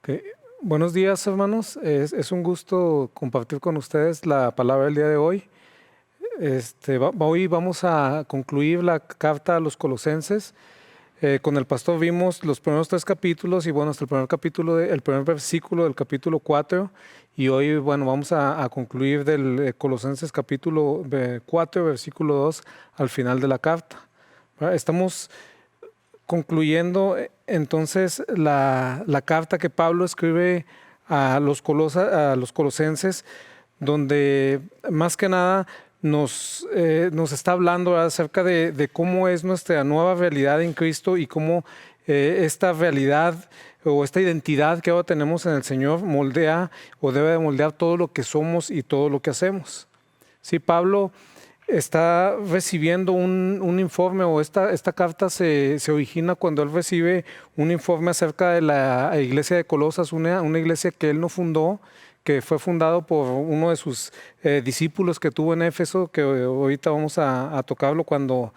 Ok. Buenos días, hermanos. Es un gusto compartir con ustedes la palabra del día de hoy. Hoy vamos a concluir la carta a los Colosenses. Con el pastor vimos los primeros tres capítulos y bueno, hasta el primer capítulo, el primer versículo del capítulo 4. Y hoy, bueno, vamos a concluir del Colosenses capítulo 4, versículo 2 al final de la carta. ¿Verdad? Estamos concluyendo entonces la carta que Pablo escribe a los colosenses, donde más que nada nos está hablando acerca de cómo es nuestra nueva realidad en Cristo y cómo esta realidad o esta identidad que ahora tenemos en el Señor moldea o debe de moldear todo lo que somos y todo lo que hacemos. Sí, Pablo está recibiendo un informe, o esta carta se origina cuando él recibe un informe acerca de la iglesia de Colosas, una iglesia que él no fundó, que fue fundado por uno de sus discípulos que tuvo en Éfeso, que ahorita vamos a tocarlo cuando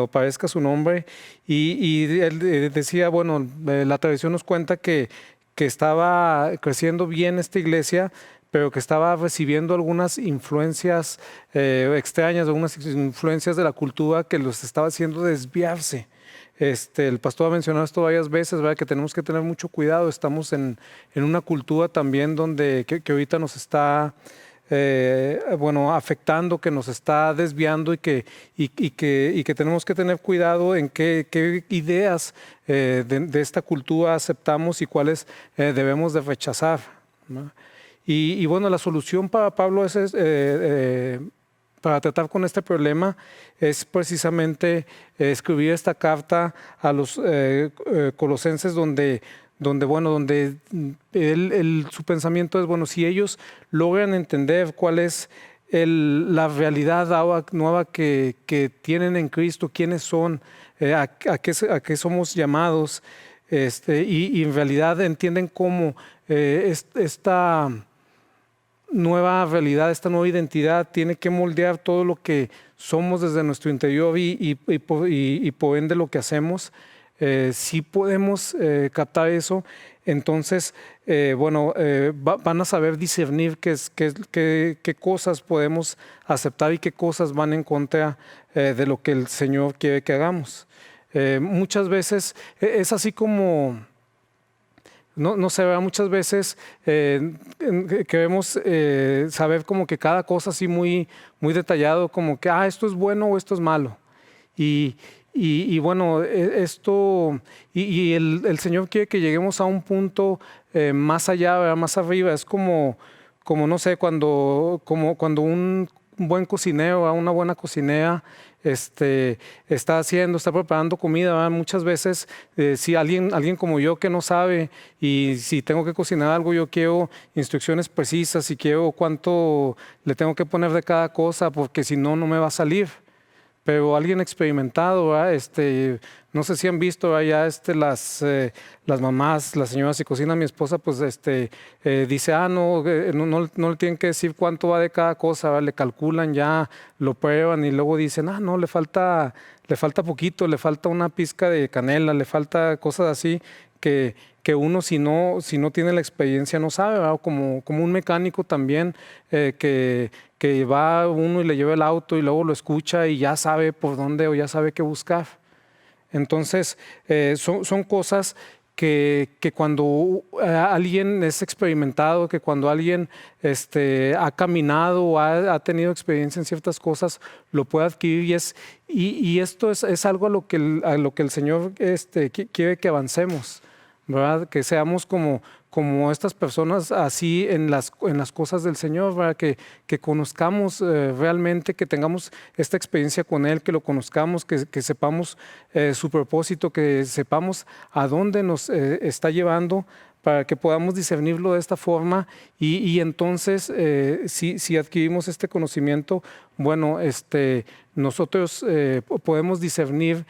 aparezca su nombre. Y él decía, bueno, la tradición nos cuenta que estaba creciendo bien esta iglesia, pero que estaba recibiendo algunas influencias extrañas, algunas influencias de la cultura que los estaba haciendo desviarse. El pastor ha mencionado esto varias veces, ¿verdad? Que tenemos que tener mucho cuidado. Estamos en una cultura también que ahorita nos está afectando, que nos está desviando y que tenemos que tener cuidado en qué ideas de esta cultura aceptamos y cuáles debemos de rechazar, ¿no? Y bueno, la solución para Pablo para tratar con este problema es precisamente escribir esta carta a los colosenses donde su pensamiento es, bueno, si ellos logran entender cuál es la realidad nueva que tienen en Cristo, quiénes son, a qué somos llamados, y en realidad entienden cómo esta nueva realidad, esta nueva identidad tiene que moldear todo lo que somos desde nuestro interior y por ende lo que hacemos. Si podemos captar eso, entonces van a saber discernir qué cosas podemos aceptar y qué cosas van en contra de lo que el Señor quiere que hagamos. Muchas veces es así como no se ve. Muchas veces queremos saber como que cada cosa así muy, muy detallado, como que esto es bueno o esto es malo. Y, y bueno, el Señor quiere que lleguemos a un punto más allá, ¿verdad? Más arriba. Es como no sé, cuando un buen cocinero, una buena cocinera, está preparando comida, ¿verdad? Muchas veces, si alguien como yo que no sabe, y si tengo que cocinar algo, yo quiero instrucciones precisas y quiero cuánto le tengo que poner de cada cosa, porque si no, no me va a salir. Pero alguien experimentado, ¿verdad? No sé si han visto, ¿verdad? Ya las mamás, las señoras, si cocina mi esposa, pues dice, no le tienen que decir cuánto va de cada cosa, ¿verdad? Le calculan ya, lo prueban y luego dicen, no, le falta poquito, le falta una pizca de canela, le falta cosas así que uno si no tiene la experiencia no sabe, ¿verdad? Como un mecánico también, que va uno y le lleva el auto y luego lo escucha y ya sabe por dónde o ya sabe qué buscar. Entonces, son cosas que cuando alguien es experimentado, que cuando alguien ha caminado o ha tenido experiencia en ciertas cosas, lo puede adquirir, y esto es algo a lo que el Señor quiere que avancemos, ¿verdad? Que seamos como estas personas así en las cosas del Señor, ¿verdad? Que conozcamos realmente, que tengamos esta experiencia con Él, que lo conozcamos, que sepamos su propósito, que sepamos a dónde nos está llevando, para que podamos discernirlo de esta forma y entonces si adquirimos este conocimiento, bueno, nosotros podemos discernir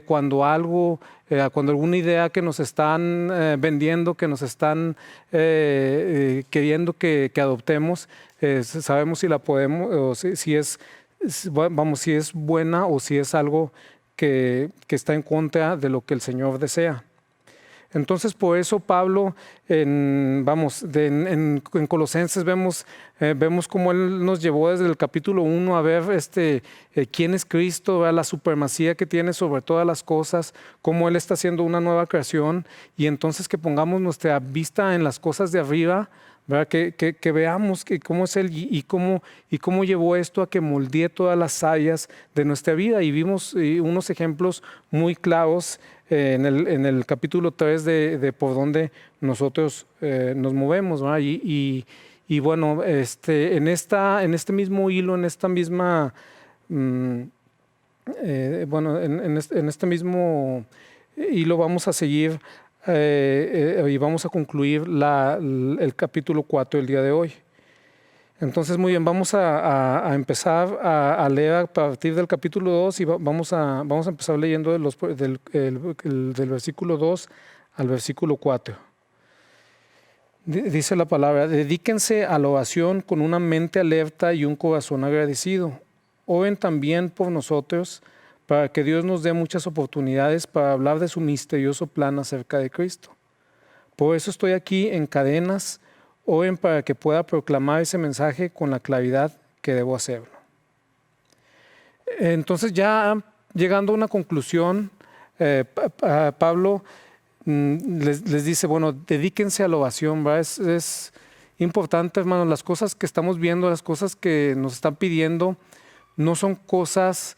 cuando alguna idea que nos están vendiendo, que nos están queriendo que adoptemos, sabemos si la podemos, o si es buena o si es algo que está en contra de lo que el Señor desea. Entonces, por eso Pablo, en Colosenses vemos cómo él nos llevó desde el capítulo 1 a ver quién es Cristo, ¿verdad? La supremacía que tiene sobre todas las cosas, cómo él está haciendo una nueva creación, y entonces que pongamos nuestra vista en las cosas de arriba, ¿verdad? Que veamos cómo es Él y cómo llevó esto a que moldee todas las áreas de nuestra vida. Y vimos unos ejemplos muy claros en el capítulo 3 de por dónde nosotros nos movemos, ¿verdad? Y bueno, en este mismo hilo, en esta misma, bueno, en este mismo hilo vamos a seguir y vamos a concluir el capítulo 4 el día de hoy. Entonces, muy bien, vamos a empezar a leer a partir del capítulo 2 y vamos a empezar leyendo del versículo 2 al versículo 4. Dice la palabra: dedíquense a la oración con una mente alerta y un corazón agradecido. Oren también por nosotros, para que Dios nos dé muchas oportunidades para hablar de su misterioso plan acerca de Cristo. Por eso estoy aquí en cadenas. Oren para que pueda proclamar ese mensaje con la claridad que debo hacerlo. Entonces, ya llegando a una conclusión, Pablo les dice, bueno, dedíquense a la oración, ¿verdad? Es importante, hermanos, las cosas que estamos viendo, las cosas que nos están pidiendo, no son cosas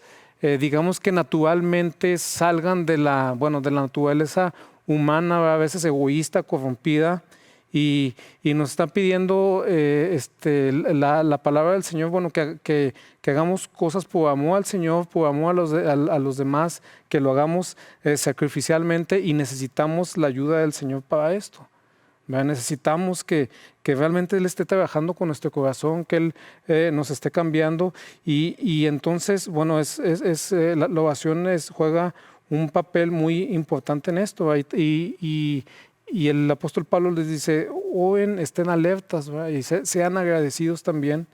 digamos que naturalmente salgan de la naturaleza humana, ¿verdad? A veces egoísta, corrompida, y nos están pidiendo la palabra del Señor, bueno, que hagamos cosas por amor al Señor, por amor a los demás, que lo hagamos sacrificialmente, y necesitamos la ayuda del Señor para esto. ¿Verdad? Necesitamos que realmente Él esté trabajando con nuestro corazón, que Él nos esté cambiando, y entonces, bueno, la oración juega un papel muy importante en esto, ¿verdad? Y el apóstol Pablo les dice, oren, estén alertas, ¿verdad? Y sean agradecidos también,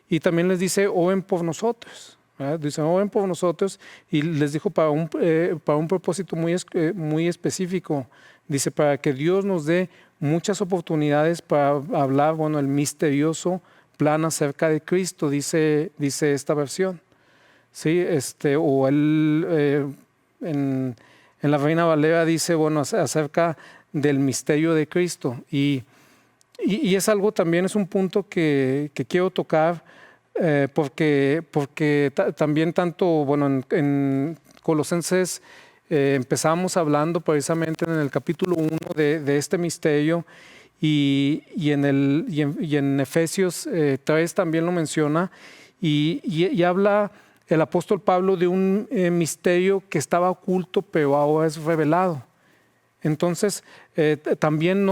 y también les dice, oren por nosotros, ¿verdad? Dicen, oren por nosotros, y les dijo para un propósito muy específico. Dice, para que Dios nos dé muchas oportunidades para hablar, bueno, el misterioso plan acerca de Cristo, dice esta versión. Sí, o en la Reina Valera dice, bueno, acerca del misterio de Cristo. Y es algo también, es un punto que quiero tocar, porque también tanto, bueno, en Colosenses empezamos hablando precisamente en el capítulo 1 de este misterio, y en Efesios 3 también lo menciona, y habla el apóstol Pablo de un misterio que estaba oculto pero ahora es revelado. Entonces también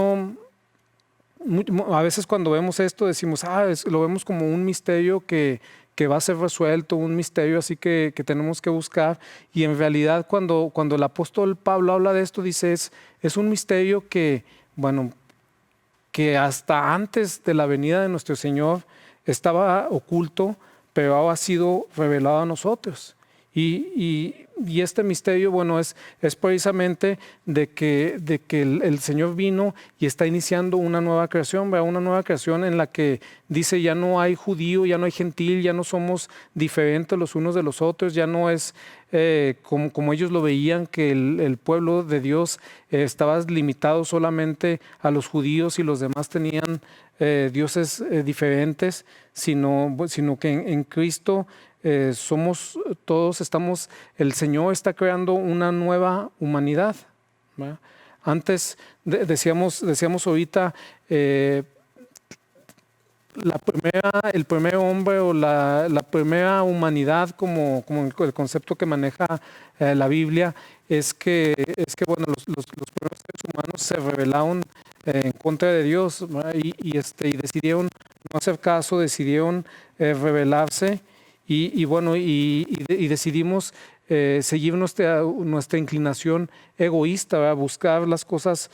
a veces cuando vemos esto decimos, lo vemos como un misterio que va a ser resuelto, un misterio así que tenemos que buscar, y en realidad cuando el apóstol Pablo habla de esto, dice, es un misterio que, bueno, que hasta antes de la venida de nuestro Señor estaba oculto, pero ahora ha sido revelado a nosotros. Y este misterio, bueno, es precisamente de que el Señor vino y está iniciando una nueva creación, ¿verdad? Una nueva creación en la que dice, ya no hay judío, ya no hay gentil, ya no somos diferentes los unos de los otros, ya no es como ellos lo veían, que el pueblo de Dios estaba limitado solamente a los judíos y los demás tenían dioses diferentes, sino que en Cristo somos todos, el Señor está creando una nueva humanidad, ¿verdad? Antes decíamos ahorita, el primer hombre o la primera humanidad, como el concepto que maneja la Biblia, es que bueno, los primeros seres humanos se rebelaron en contra de Dios, ¿verdad? Y decidieron no hacer caso, decidieron rebelarse, y bueno, y decidimos seguir nuestra inclinación egoísta, ¿verdad? Buscar las cosas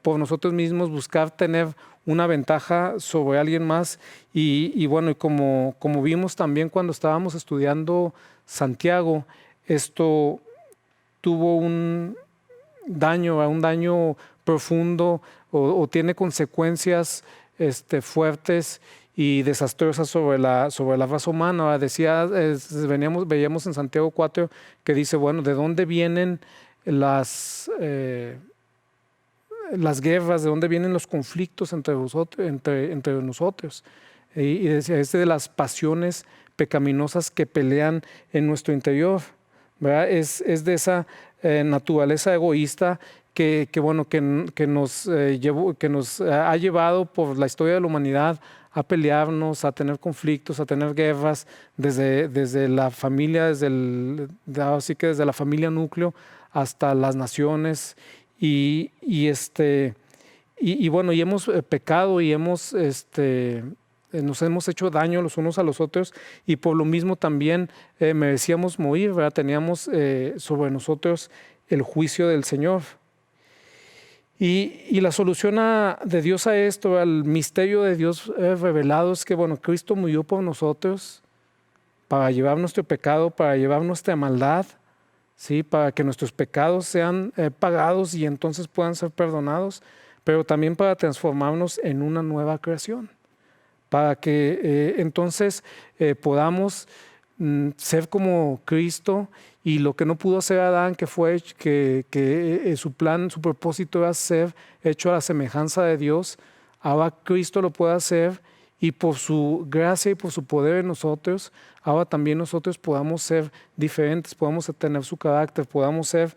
por nosotros mismos, buscar tener una ventaja sobre alguien más, y bueno, y como vimos también cuando estábamos estudiando Santiago, esto tuvo daño, un daño profundo o tiene consecuencias fuertes y desastrosas sobre la raza humana. ¿Verdad? Veíamos en Santiago 4 que dice, bueno, ¿de dónde vienen las guerras, de dónde vienen los conflictos entre nosotros? Y decía, es de las pasiones pecaminosas que pelean en nuestro interior, ¿verdad? Es de esa naturaleza egoísta que nos ha llevado por la historia de la humanidad a pelearnos, a tener conflictos, a tener guerras desde la familia, así que desde la familia núcleo hasta las naciones y bueno, y hemos pecado y nos hemos hecho daño los unos a los otros y por lo mismo también merecíamos morir, ¿verdad? Teníamos sobre nosotros el juicio del Señor. Y la solución de Dios a esto, al misterio de Dios revelado, es que, bueno, Cristo murió por nosotros para llevar nuestro pecado, para llevar nuestra maldad, ¿sí? Para que nuestros pecados sean pagados y entonces puedan ser perdonados, pero también para transformarnos en una nueva creación, para que entonces podamos ser como Cristo, y lo que no pudo hacer Adán, que fue que su plan, su propósito era ser hecho a la semejanza de Dios, ahora Cristo lo puede hacer, y por su gracia y por su poder en nosotros, ahora también nosotros podamos ser diferentes, podamos tener su carácter, podamos ser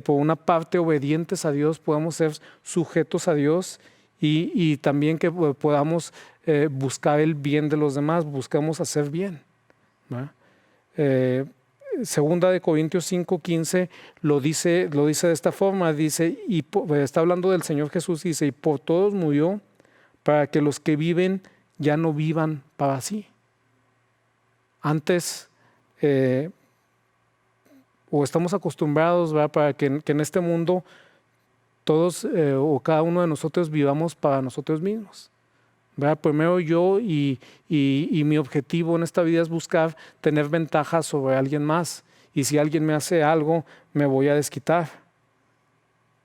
por una parte obedientes a Dios, podamos ser sujetos a Dios y también que podamos buscar el bien de los demás, buscamos hacer bien, ¿verdad? Segunda de Corintios 5:15 lo dice de esta forma, dice, está hablando del Señor Jesús, dice, y por todos murió para que los que viven ya no vivan para sí. Antes, o estamos acostumbrados, ¿verdad? Para que en este mundo todos o cada uno de nosotros vivamos para nosotros mismos, ¿verdad? Primero yo y mi objetivo en esta vida es buscar tener ventaja sobre alguien más. Y si alguien me hace algo, me voy a desquitar,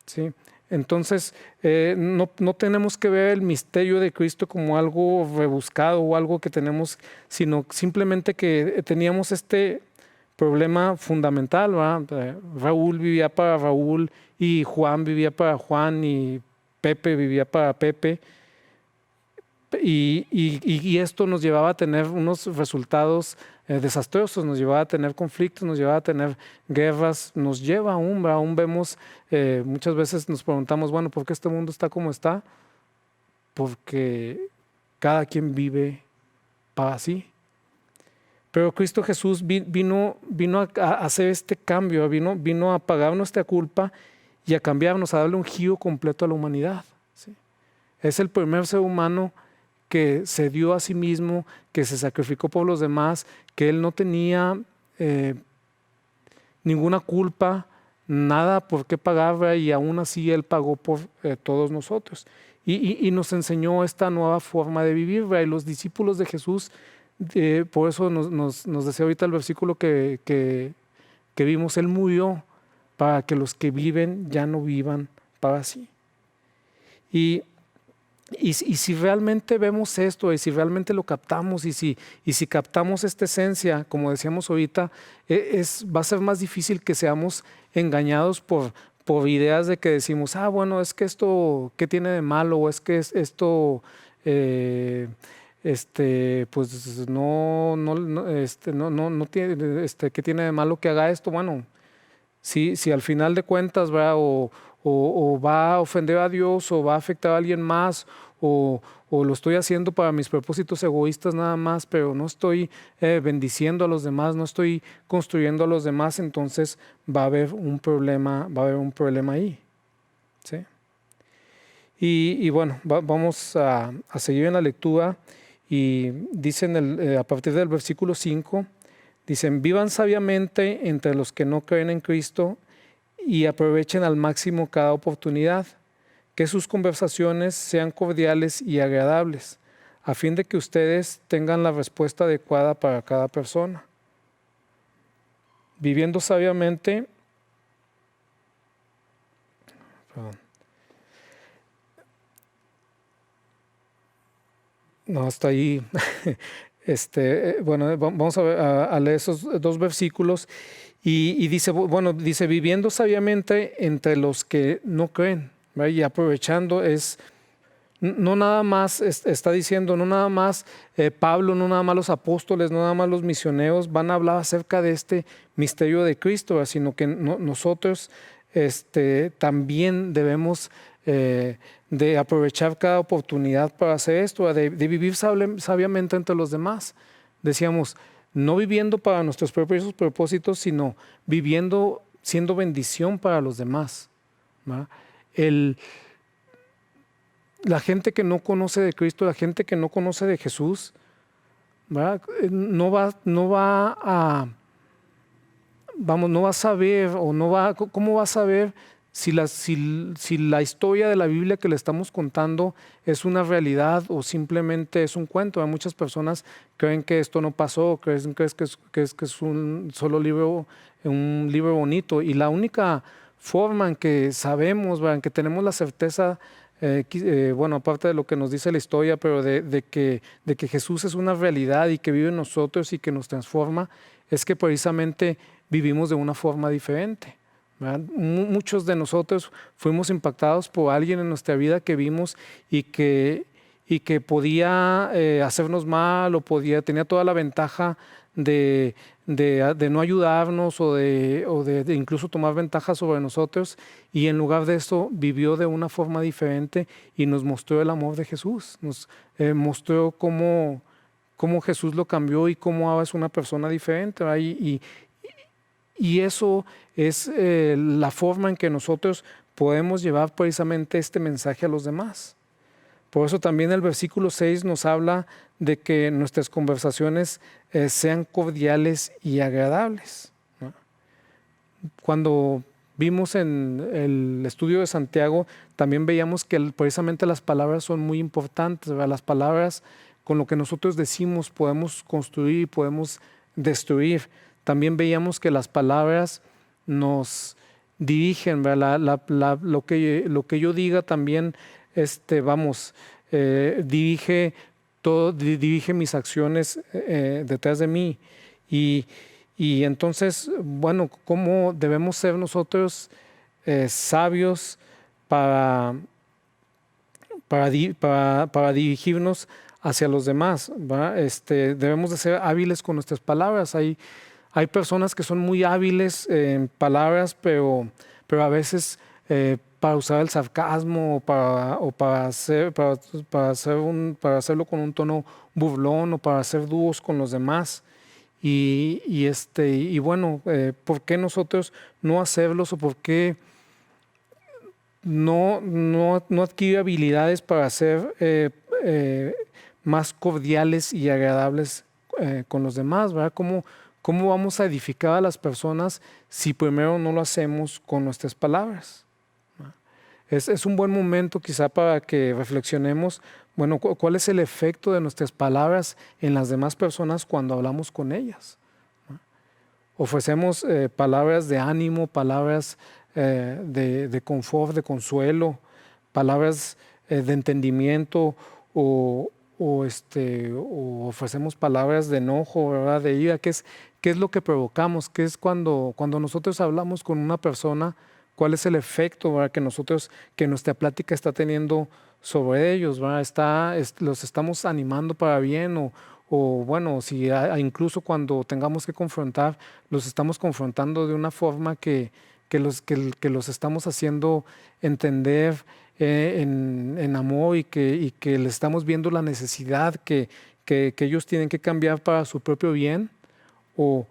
¿sí? Entonces, no tenemos que ver el misterio de Cristo como algo rebuscado o algo que tenemos, sino simplemente que teníamos este problema fundamental, ¿verdad? Raúl vivía para Raúl y Juan vivía para Juan y Pepe vivía para Pepe. Y esto nos llevaba a tener unos resultados desastrosos, nos llevaba a tener conflictos, nos llevaba a tener guerras, nos lleva aún vemos, muchas veces nos preguntamos, bueno, ¿por qué este mundo está como está? Porque cada quien vive para sí. Pero Cristo Jesús vino a hacer este cambio, vino a pagar nuestra culpa y a cambiarnos, a darle un giro completo a la humanidad, ¿sí? Es el primer ser humano que se dio a sí mismo, que se sacrificó por los demás, que él no tenía ninguna culpa, nada por qué pagar, y aún así él pagó por todos nosotros. Y nos enseñó esta nueva forma de vivir, y los discípulos de Jesús, por eso nos decía ahorita el versículo que vimos, él murió para que los que viven ya no vivan para sí. Y si realmente vemos esto, y si realmente lo captamos, y si captamos esta esencia, como decíamos ahorita, va a ser más difícil que seamos engañados por ideas de que decimos, bueno, es que esto, ¿qué tiene de malo? O es que esto, pues no tiene, ¿qué tiene de malo que haga esto? Bueno, si al final de cuentas, ¿verdad? O va a ofender a Dios, o va a afectar a alguien más, o lo estoy haciendo para mis propósitos egoístas nada más, pero no estoy bendiciendo a los demás, no estoy construyendo a los demás, entonces va a haber un problema ahí, ¿sí? Y bueno, vamos a seguir en la lectura, y dicen a partir del versículo 5, dicen, vivan sabiamente entre los que no creen en Cristo y aprovechen al máximo cada oportunidad, que sus conversaciones sean cordiales y agradables, a fin de que ustedes tengan la respuesta adecuada para cada persona. Viviendo sabiamente, Perdón. No, hasta ahí. Bueno, vamos a leer esos dos versículos y dice, bueno, dice, viviendo sabiamente entre los que no creen, ¿verdad? Y aprovechando no nada más, está diciendo, no nada más Pablo, no nada más los apóstoles, no nada más los misioneros van a hablar acerca de este misterio de Cristo, ¿verdad? Sino que nosotros también debemos de aprovechar cada oportunidad para hacer esto, de vivir sabiamente entre los demás. Decíamos, no viviendo para nuestros propios propósitos, sino viviendo siendo bendición para los demás, ¿verdad? La gente que no conoce de Cristo, la gente que no conoce de Jesús, ¿verdad? No va a saber ¿cómo va a saber si la historia de la Biblia que le estamos contando es una realidad o simplemente es un cuento? Hay muchas personas creen que esto no pasó, creen que es un solo libro, un libro bonito, y la única forma en que sabemos, ¿verdad?, en que tenemos la certeza, bueno, aparte de lo que nos dice la historia, pero de que Jesús es una realidad y que vive en nosotros y que nos transforma, es que precisamente vivimos de una forma diferente, ¿verdad? Muchos de nosotros fuimos impactados por alguien en nuestra vida que vimos y que podía hacernos mal o tenía toda la ventaja de no ayudarnos o de incluso tomar ventaja sobre nosotros, y en lugar de eso vivió de una forma diferente y nos mostró el amor de Jesús, nos mostró cómo Jesús lo cambió y cómo ahora es una persona diferente, ¿verdad? Y eso es la forma en que nosotros podemos llevar precisamente este mensaje a los demás. Por eso también el versículo 6 nos habla de que nuestras conversaciones sean cordiales y agradables, ¿no? Cuando vimos en el estudio de Santiago, también veíamos que precisamente las palabras son muy importantes, ¿verdad? Las palabras, con lo que nosotros decimos, podemos construir y podemos destruir. También veíamos que las palabras nos dirigen, ¿verdad? Lo que yo diga también, dirige todo, dirige mis acciones detrás de mí. Y entonces, bueno, ¿cómo debemos ser nosotros sabios para dirigirnos hacia los demás, ¿verdad? Debemos de ser hábiles con nuestras palabras. Hay personas que son muy hábiles en palabras, pero a veces para usar el sarcasmo o para hacerlo con un tono burlón o para hacer dúos con los demás. Y bueno, ¿por qué nosotros no hacerlos, o por qué no adquirir habilidades para ser más cordiales y agradables con los demás, ¿verdad? ¿Cómo vamos a edificar a las personas si primero no lo hacemos con nuestras palabras? Es un buen momento quizá para que reflexionemos, bueno, ¿cuál es el efecto de nuestras palabras en las demás personas cuando hablamos con ellas? Ofrecemos palabras de ánimo, palabras de confort, de consuelo, palabras de entendimiento, o ofrecemos palabras de enojo, ¿verdad?, de ira. ¿Qué es lo que provocamos? ¿Qué es cuando nosotros hablamos con una persona? ¿Cuál es el efecto, ¿verdad?, que nuestra plática está teniendo sobre ellos, ¿verdad? Los estamos animando para bien, o bueno, si incluso cuando tengamos que confrontar, los estamos confrontando de una forma que los estamos haciendo entender en amor, y que les estamos viendo la necesidad que ellos tienen que cambiar para su propio bien, o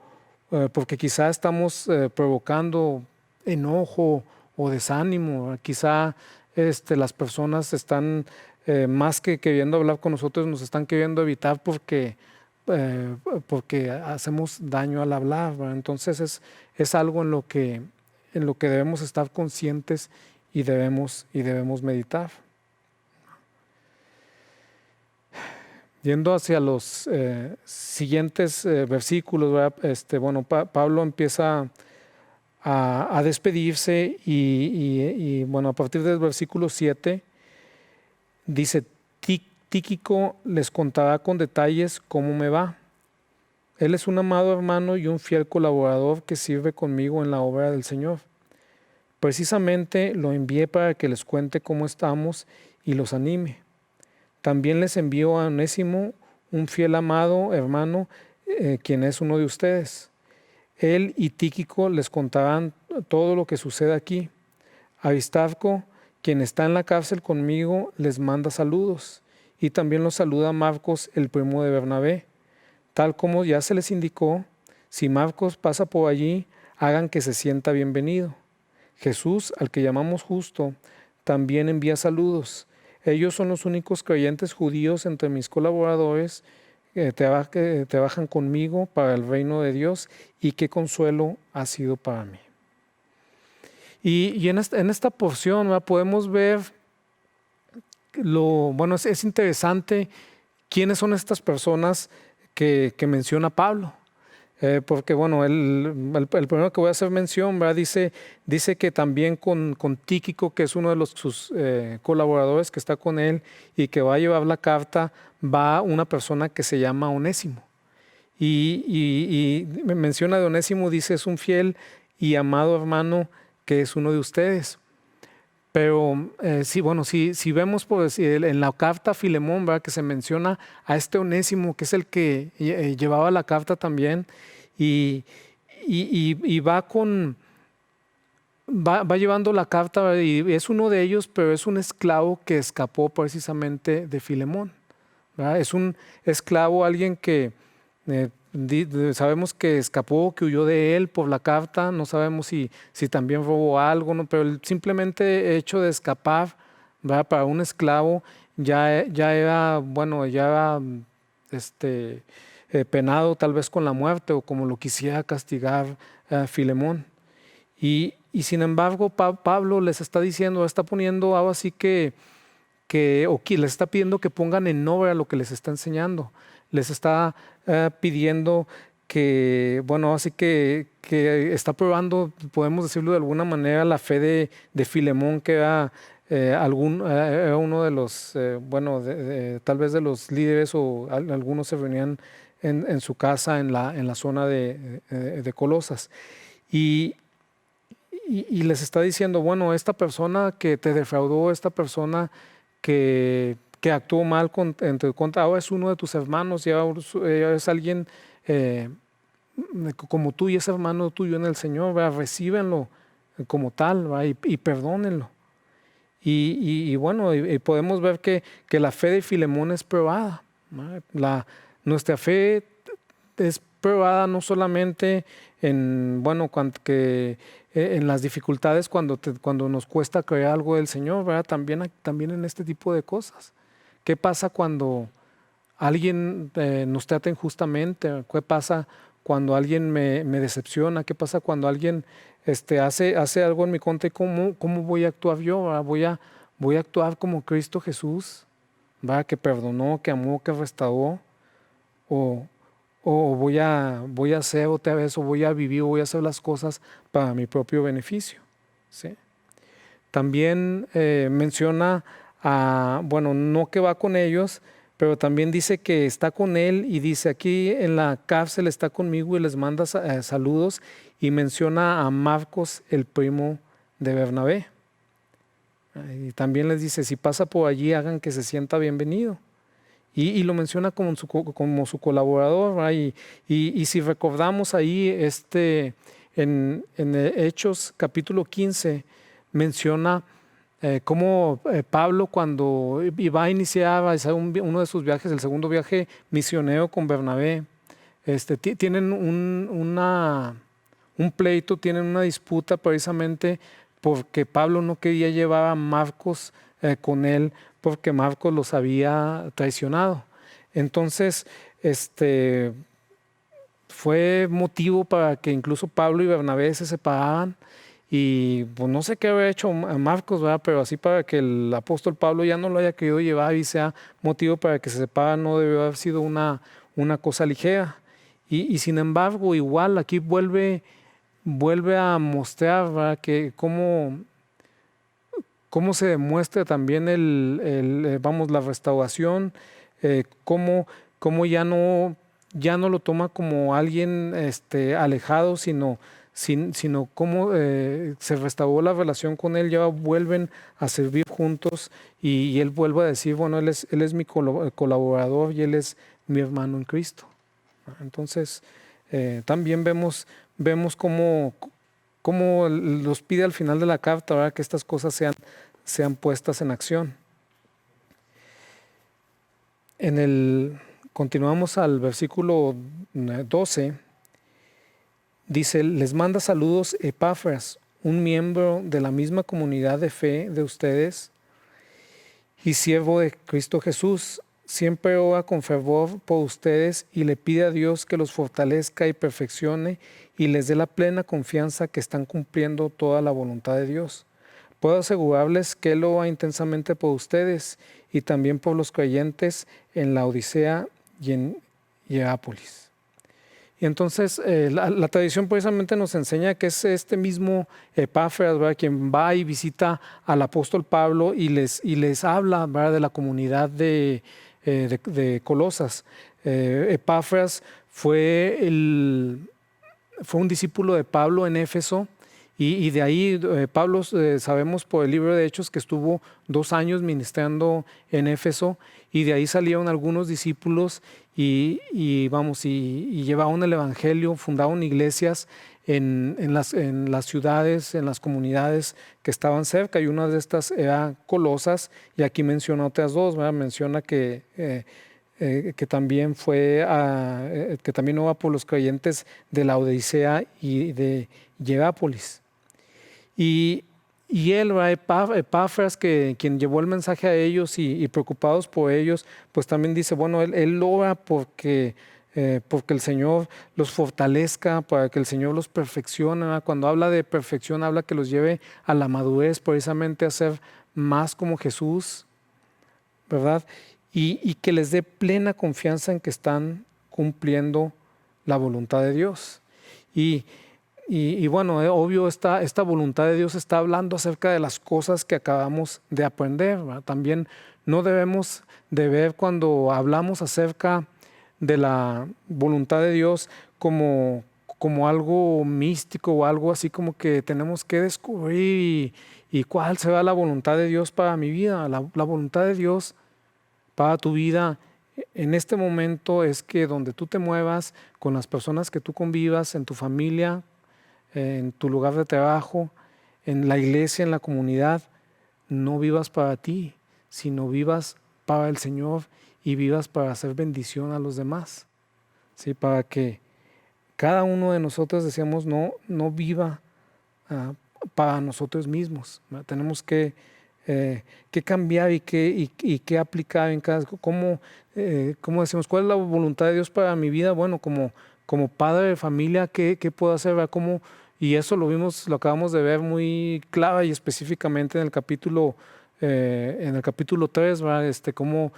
porque quizá estamos provocando enojo o desánimo, ¿verdad? Quizá las personas están más que queriendo hablar con nosotros, nos están queriendo evitar porque hacemos daño al hablar, ¿verdad? Entonces es algo en lo que debemos estar conscientes y debemos meditar. Yendo hacia los siguientes versículos, ¿verdad? Bueno, Pablo empieza a despedirse y, bueno, a partir del versículo 7 dice, Tíquico les contará con detalles cómo me va. Él es un amado hermano y un fiel colaborador que sirve conmigo en la obra del Señor. Precisamente lo envié para que les cuente cómo estamos y los anime. También les envío a Onésimo, un fiel amado hermano, quien es uno de ustedes. Él y Tíquico les contarán todo lo que sucede aquí. Aristarco, quien está en la cárcel conmigo, les manda saludos. Y también los saluda Marcos, el primo de Bernabé. Tal como ya se les indicó, si Marcos pasa por allí, hagan que se sienta bienvenido. Jesús, al que llamamos justo, también envía saludos. Ellos son los únicos creyentes judíos entre mis colaboradores que trabajan conmigo para el reino de Dios, y qué consuelo ha sido para mí. Y en esta porción, ¿verdad?, podemos ver es interesante quiénes son estas personas que menciona Pablo. Porque bueno, el primero que voy a hacer mención, ¿verdad?, dice que también con Tíquico, que es uno de sus colaboradores que está con él y que va a llevar la carta, va una persona que se llama Onésimo. Y menciona de Onésimo, dice, es un fiel y amado hermano que es uno de ustedes. Pero si vemos por decir, en la carta a Filemón, ¿verdad?, que se menciona a este Onésimo, que es el que llevaba la carta también, y va llevando la carta, ¿verdad?, y es uno de ellos, pero es un esclavo que escapó precisamente de Filemón, ¿verdad? Es un esclavo, alguien que sabemos que escapó, que huyó de él por la carta, no sabemos si también robó algo, ¿no? Pero el simplemente hecho de escapar, ¿verdad?, para un esclavo ya era penado tal vez con la muerte, o como lo quisiera castigar Filemón. Y sin embargo Pablo les está diciendo, está poniendo algo así que les está pidiendo que pongan en obra lo que les está enseñando. Les está pidiendo que, así que está probando, podemos decirlo de alguna manera, la fe de Filemón, que era era uno de los, tal vez de los líderes, o algunos se reunían en su casa en la zona de Colosas. Y les está diciendo, esta persona que te defraudó, esta persona que actuó mal contra, ahora es uno de tus hermanos, ya es alguien como tú, y es hermano tuyo en el Señor, ¿verdad? Recíbenlo como tal, ¿verdad? Y perdónenlo. Y podemos ver que la fe de Filemón es probada, ¿verdad? Nuestra fe es probada no solamente en las dificultades, cuando nos cuesta creer algo del Señor, ¿verdad? También en este tipo de cosas. ¿Qué pasa cuando alguien nos trata injustamente? ¿Qué pasa cuando alguien me decepciona? ¿Qué pasa cuando alguien hace algo en mi contra? ¿Y cómo voy a actuar yo? ¿Verdad? ¿Voy a actuar como Cristo Jesús, ¿verdad?, que perdonó, que amó, que restauró? ¿O voy a hacer otra vez, o voy a vivir, o voy a hacer las cosas para mi propio beneficio? ¿Sí? También menciona no que va con ellos, pero también dice que está con él, y dice aquí en la cárcel está conmigo y les manda saludos, y menciona a Marcos, el primo de Bernabé. Y también les dice, si pasa por allí, hagan que se sienta bienvenido. Y lo menciona como su colaborador, ¿verdad? Y si recordamos ahí en Hechos capítulo 15, menciona cómo Pablo, cuando iba a iniciar uno de sus viajes, el segundo viaje misionero con Bernabé, tienen un pleito, tienen una disputa, precisamente porque Pablo no quería llevar a Marcos con él, porque Marcos los había traicionado. Entonces, fue motivo para que incluso Pablo y Bernabé se separaran. Y pues no sé qué había hecho Marcos, ¿verdad?, pero así, para que el apóstol Pablo ya no lo haya querido llevar y sea motivo para que se separen, no debió haber sido una cosa ligera. Y sin embargo, igual aquí vuelve vuelve a mostrar, ¿verdad?, que cómo se demuestra también vamos, la restauración, cómo ya no lo toma como alguien alejado, sino cómo se restauró la relación con él, ya vuelven a servir juntos y él vuelve a decir, bueno, él es mi colaborador y él es mi hermano en Cristo. Entonces, también vemos cómo los pide al final de la carta, ¿verdad?, que estas cosas sean puestas en acción. Continuamos al versículo 12. Dice, les manda saludos Epafras, un miembro de la misma comunidad de fe de ustedes y siervo de Cristo Jesús. Siempre ora con fervor por ustedes y le pide a Dios que los fortalezca y perfeccione y les dé la plena confianza que están cumpliendo toda la voluntad de Dios. Puedo asegurarles que Él ora intensamente por ustedes y también por los creyentes en la Odisea y en Hierápolis. Y entonces la tradición precisamente nos enseña que es este mismo Epafras, ¿verdad?, quien va y visita al apóstol Pablo y les habla, ¿verdad?, de la comunidad de Colosas. Epafras fue un discípulo de Pablo en Éfeso y de ahí Pablo sabemos por el libro de Hechos que estuvo 2 años ministrando en Éfeso y de ahí salieron algunos discípulos y llevaron el evangelio, fundaron iglesias en las ciudades, en las comunidades que estaban cerca, y una de estas era Colosas, y aquí menciona otras dos, ¿verdad? Menciona que también que también ora por los creyentes de la Odisea y de Hierápolis. Y él, Epafras, quien llevó el mensaje a ellos y preocupados por ellos, pues también dice, bueno, él ora porque el Señor los fortalezca, para que el Señor los perfeccione, ¿verdad? Cuando habla de perfección, habla que los lleve a la madurez, precisamente a ser más como Jesús, ¿verdad? Y que les dé plena confianza en que están cumpliendo la voluntad de Dios. Y bueno, obvio, esta voluntad de Dios está hablando acerca de las cosas que acabamos de aprender, ¿verdad? También no debemos de ver cuando hablamos acerca de la voluntad de Dios como algo místico o algo así como que tenemos que descubrir y cuál será la voluntad de Dios para mi vida. La voluntad de Dios para tu vida en este momento es que donde tú te muevas, con las personas que tú convivas, en tu familia, en tu lugar de trabajo, en la iglesia, en la comunidad, no vivas para ti, sino vivas para el Señor y vivas para hacer bendición a los demás, ¿sí? Para que cada uno de nosotros, decíamos, no viva para nosotros mismos, ¿verdad? Tenemos que cambiar y qué aplicar en cada... ¿Cómo decimos? ¿Cuál es la voluntad de Dios para mi vida? Bueno, como padre de familia, ¿qué puedo hacer? ¿Verdad? Y eso lo acabamos de ver muy clara y específicamente en el capítulo 3, ¿verdad? ¿Cómo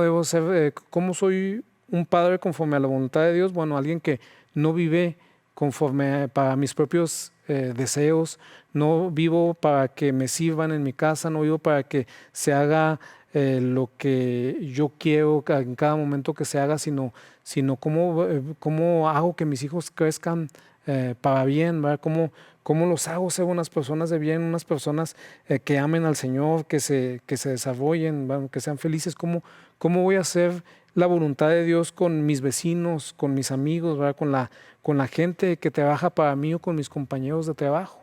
debo ser? ¿Cómo soy un padre conforme a la voluntad de Dios? Bueno, alguien que no vive conforme para mis propios deseos, no vivo para que me sirvan en mi casa, no vivo para que se haga lo que yo quiero en cada momento que se haga, sino cómo hago que mis hijos crezcan para bien, ¿verdad? ¿Cómo los hago ser unas personas de bien, unas personas que amen al Señor, que se desarrollen, ¿verdad?, que sean felices? ¿Cómo voy a hacer la voluntad de Dios con mis vecinos, con mis amigos, ¿verdad?, con la gente que trabaja para mí o con mis compañeros de trabajo,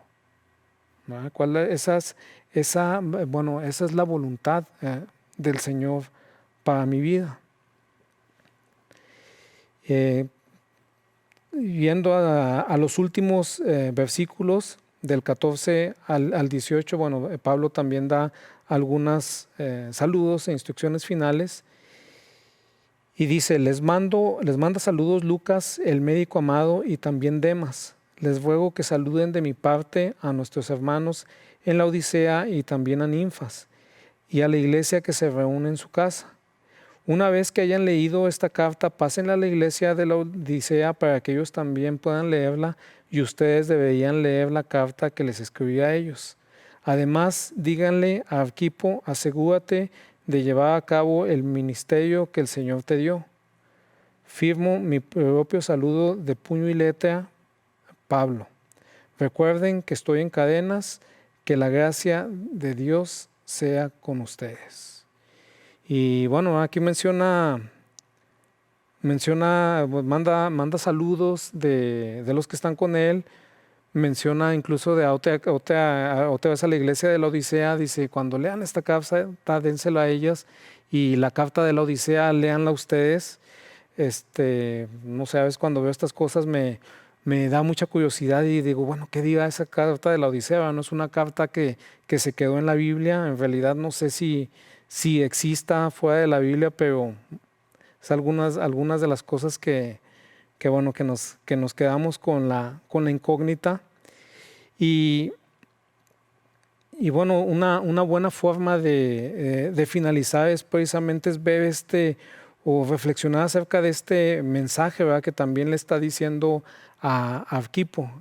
¿verdad? Esa es la voluntad del Señor para mi vida. Viendo a los últimos versículos del 14 al 18, bueno, Pablo también da algunos saludos e instrucciones finales y dice, les manda saludos Lucas, el médico amado, y también Demas. Les ruego que saluden de mi parte a nuestros hermanos en la Odisea y también a Ninfas y a la iglesia que se reúne en su casa. Una vez que hayan leído esta carta, pásenla a la iglesia de la Odisea para que ellos también puedan leerla y ustedes deberían leer la carta que les escribí a ellos. Además, díganle a Arquipo, asegúrate de llevar a cabo el ministerio que el Señor te dio. Firmo mi propio saludo de puño y letra, Pablo. Recuerden que estoy en cadenas, que la gracia de Dios sea con ustedes. Y bueno, aquí menciona, manda saludos de los que están con él, menciona incluso de otra vez a la iglesia de la Odisea, dice, cuando lean esta carta, dénsela a ellas, y la carta de la Odisea, léanla ustedes. No sé, a veces cuando veo estas cosas me da mucha curiosidad y digo, bueno, ¿qué diga esa carta de la Odisea? No es una carta que se quedó en la Biblia, en realidad no sé si exista fuera de la Biblia, pero es algunas de las cosas bueno, que nos quedamos con la incógnita. Y bueno, una buena forma de finalizar es precisamente ver o reflexionar acerca de este mensaje, ¿verdad? Que también le está diciendo a Arquipo,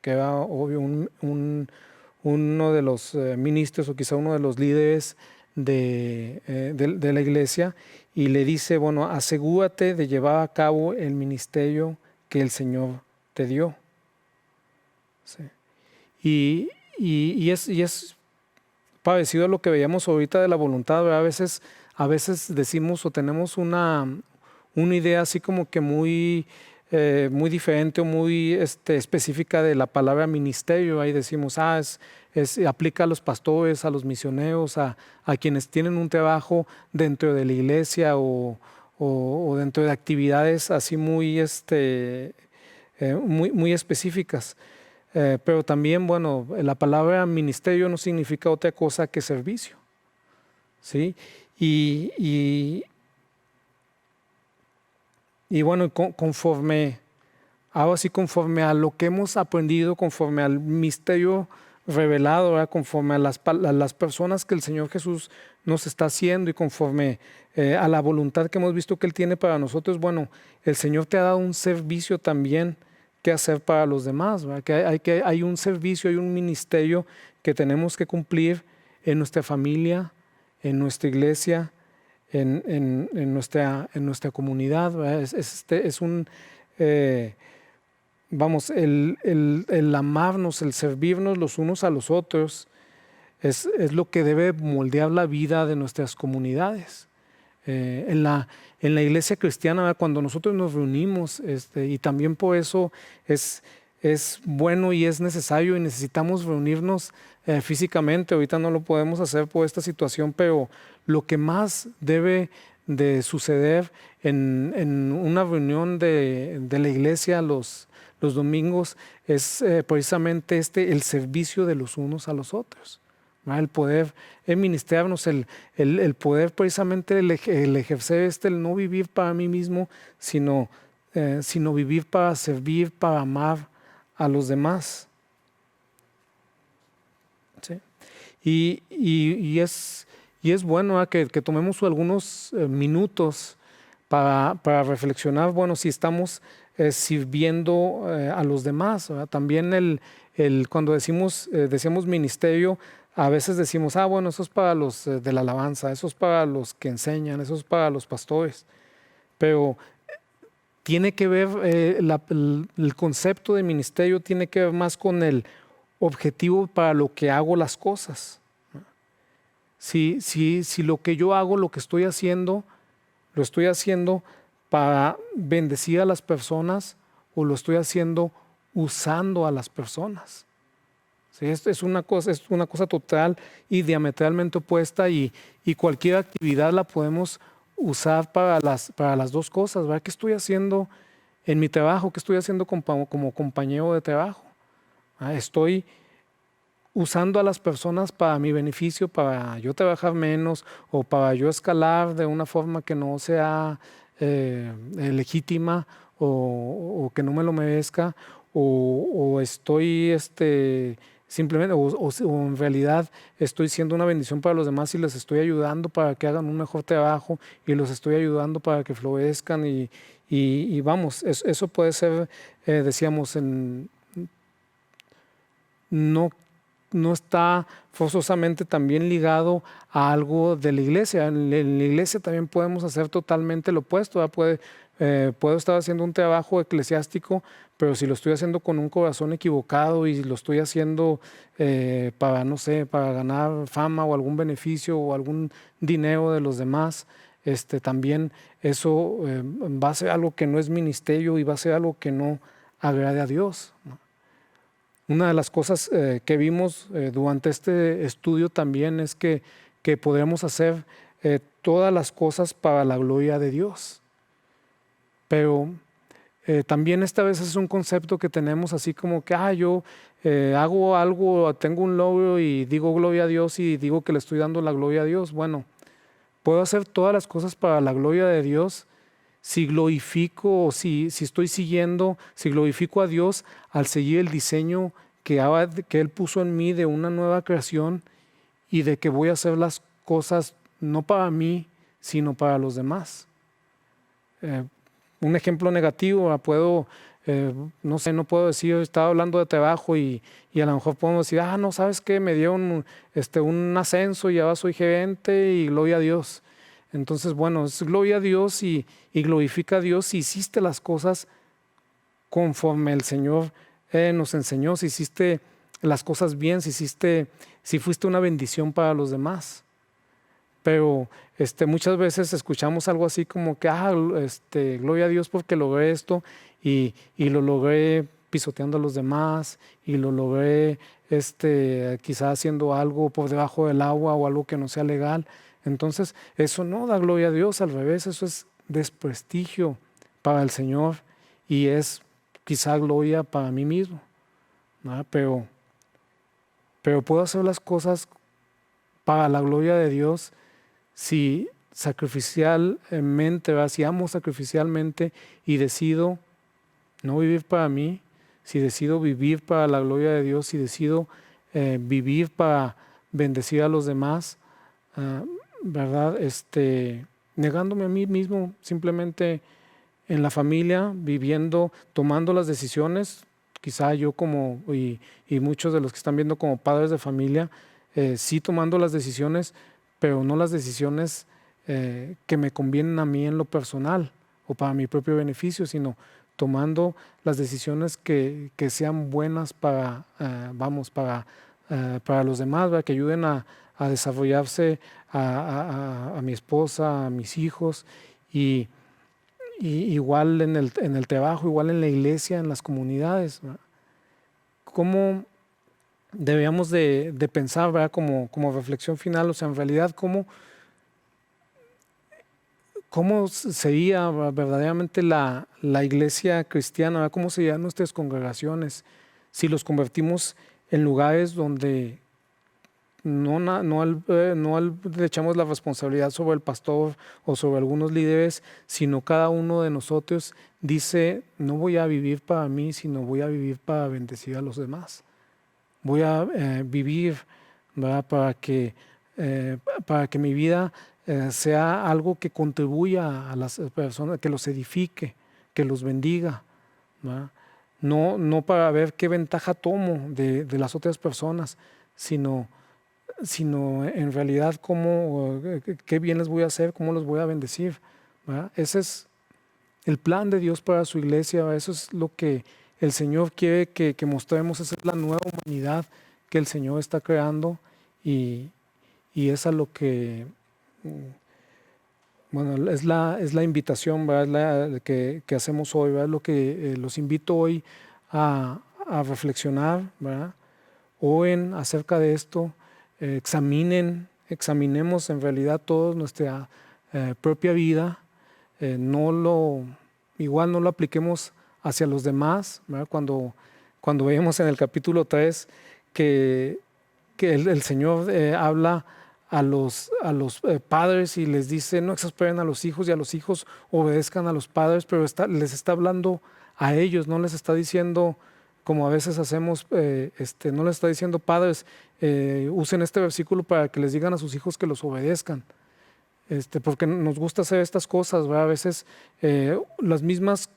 que era obvio uno de los ministros o quizá uno de los líderes de la iglesia, y le dice, bueno, asegúrate de llevar a cabo el ministerio que el Señor te dio. Sí. Y es parecido a lo que veíamos ahorita de la voluntad, ¿verdad? A veces decimos o tenemos una idea así como que muy diferente o muy específica de la palabra ministerio. Ahí decimos, aplica a los pastores, a los misioneros, a quienes tienen un trabajo dentro de la iglesia o dentro de actividades así muy específicas. Pero también, bueno, la palabra ministerio no significa otra cosa que servicio, ¿sí? Y bueno, conforme a lo que hemos aprendido, conforme al misterio revelado, ¿verdad? Conforme a las personas que el Señor Jesús nos está haciendo y conforme a la voluntad que hemos visto que Él tiene para nosotros, bueno, el Señor te ha dado un servicio también que hacer para los demás, ¿verdad? Que hay un servicio, hay un ministerio que tenemos que cumplir en nuestra familia, en nuestra iglesia, en nuestra comunidad, ¿verdad? Vamos, el amarnos, el servirnos los unos a los otros es lo que debe moldear la vida de nuestras comunidades. En la iglesia cristiana, ¿verdad? Cuando nosotros nos reunimos, y también por eso es bueno y es necesario y necesitamos reunirnos físicamente. Ahorita no lo podemos hacer por esta situación, pero lo que más debe de suceder en una reunión de la iglesia los domingos es precisamente el servicio de los unos a los otros, ¿verdad? El poder ministrarnos, el poder precisamente el ejercer el no vivir para mí mismo, sino vivir para servir, para amar a los demás. ¿Sí? Y es bueno, ¿verdad? que tomemos algunos minutos para reflexionar, bueno, si estamos sirviendo a los demás, ¿verdad? También cuando decimos ministerio, a veces decimos, bueno, eso es para los de la alabanza, eso es para los que enseñan, eso es para los pastores. Pero tiene que ver, el concepto de ministerio tiene que ver más con el objetivo para lo que hago las cosas. Si lo que yo hago, lo que estoy haciendo, lo estoy haciendo para bendecir a las personas o lo estoy haciendo usando a las personas. ¿Sí? Esto es una cosa total y diametralmente opuesta, y cualquier actividad la podemos usar para las dos cosas, ¿verdad? ¿Qué estoy haciendo en mi trabajo? ¿Qué estoy haciendo como compañero de trabajo? Estoy usando a las personas para mi beneficio, para yo trabajar menos o para yo escalar de una forma que no sea legítima o que no me lo merezca, o estoy simplemente, o en realidad estoy siendo una bendición para los demás y les estoy ayudando para que hagan un mejor trabajo y los estoy ayudando para que florezcan y vamos, eso puede ser, decíamos, no, no está forzosamente también ligado a algo de la iglesia. En la iglesia también podemos hacer totalmente lo opuesto, ¿verdad? Puedo estar haciendo un trabajo eclesiástico, pero si lo estoy haciendo con un corazón equivocado y lo estoy haciendo para, no sé, para ganar fama o algún beneficio o algún dinero de los demás, también eso va a ser algo que no es ministerio y va a ser algo que no agrade a Dios, ¿no? Una de las cosas que vimos durante este estudio también es que podemos hacer todas las cosas para la gloria de Dios. Pero también esta vez es un concepto que tenemos así como que yo hago algo, tengo un logro y digo gloria a Dios y digo que le estoy dando la gloria a Dios. Bueno, puedo hacer todas las cosas para la gloria de Dios si glorifico o si estoy siguiendo, si glorifico a Dios al seguir el diseño que Él puso en mí de una nueva creación y de que voy a hacer las cosas no para mí, sino para los demás. Un ejemplo negativo, no sé, no puedo decir, estaba hablando de trabajo y a lo mejor podemos decir, no, ¿sabes qué? Me dieron un ascenso y ahora soy gerente y gloria a Dios. Entonces, bueno, es gloria a Dios y glorifica a Dios si hiciste las cosas conforme el Señor nos enseñó, si hiciste las cosas bien, si fuiste una bendición para los demás. Pero muchas veces escuchamos algo así como que, gloria a Dios porque logré esto y lo logré pisoteando a los demás y lo logré quizás haciendo algo por debajo del agua o algo que no sea legal. Entonces, eso no da gloria a Dios, al revés, eso es desprestigio para el Señor y es quizá gloria para mí mismo, ¿no? Pero puedo hacer las cosas para la gloria de Dios si sacrificialmente, ¿verdad? Si amo sacrificialmente y decido no vivir para mí, si decido vivir para la gloria de Dios, si decido vivir para bendecir a los demás, ¿verdad? Negándome a mí mismo, simplemente en la familia, viviendo, tomando las decisiones, quizá yo y muchos de los que están viendo como padres de familia, sí tomando las decisiones, pero no las decisiones que me convienen a mí en lo personal o para mi propio beneficio, sino tomando las decisiones que sean buenas para los demás, ¿verdad? Que ayuden a desarrollarse a mi esposa, a mis hijos y igual en el trabajo, igual en la iglesia, en las comunidades, ¿verdad? ¿Cómo debíamos de pensar, ¿verdad? Como reflexión final, o sea, en realidad, ¿cómo sería verdaderamente la iglesia cristiana? ¿Verdad? ¿Cómo serían nuestras congregaciones si los convertimos en lugares donde no le echamos la responsabilidad sobre el pastor o sobre algunos líderes, sino cada uno de nosotros dice, no voy a vivir para mí, sino voy a vivir para bendecir a los demás? Voy a vivir, ¿verdad? Para que mi vida sea algo que contribuya a las personas, que los edifique, que los bendiga, ¿verdad? No para ver qué ventaja tomo de las otras personas, sino en realidad qué bien les voy a hacer, cómo los voy a bendecir, ¿verdad? Ese es el plan de Dios para su iglesia, ¿verdad? Eso es lo que el Señor quiere que mostremos, esa es la nueva humanidad que el Señor está creando y es a lo que, bueno, es la invitación, ¿verdad? Que hacemos hoy, ¿verdad? Lo que los invito hoy a reflexionar, ¿verdad? Oren acerca de esto, examinemos en realidad toda nuestra propia vida, igual no lo apliquemos hacia los demás, ¿verdad? Cuando veíamos en el capítulo 3 que el Señor habla a los padres y les dice, no exasperen a los hijos y a los hijos obedezcan a los padres, pero les está hablando a ellos, no les está diciendo, como a veces hacemos, no les está diciendo padres, usen este versículo para que les digan a sus hijos que los obedezcan. Porque nos gusta hacer estas cosas, ¿verdad? A veces las mismas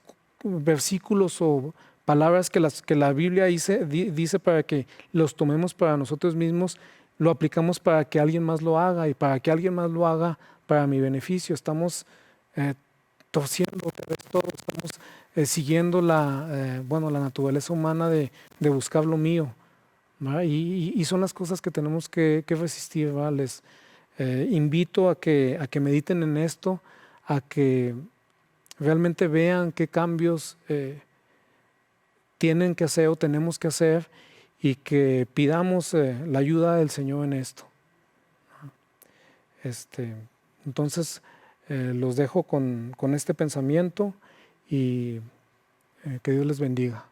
versículos o palabras que la Biblia dice para que los tomemos para nosotros mismos, lo aplicamos para que alguien más lo haga y para que alguien más lo haga para mi beneficio. Estamos torciendo otra vez todo, estamos siguiendo la naturaleza humana de buscar lo mío, ¿verdad? Y son las cosas que tenemos que resistir, ¿verdad? Les invito a que mediten en esto, a que realmente vean qué cambios tienen que hacer o tenemos que hacer y que pidamos la ayuda del Señor en esto. Entonces, los dejo con este pensamiento y que Dios les bendiga.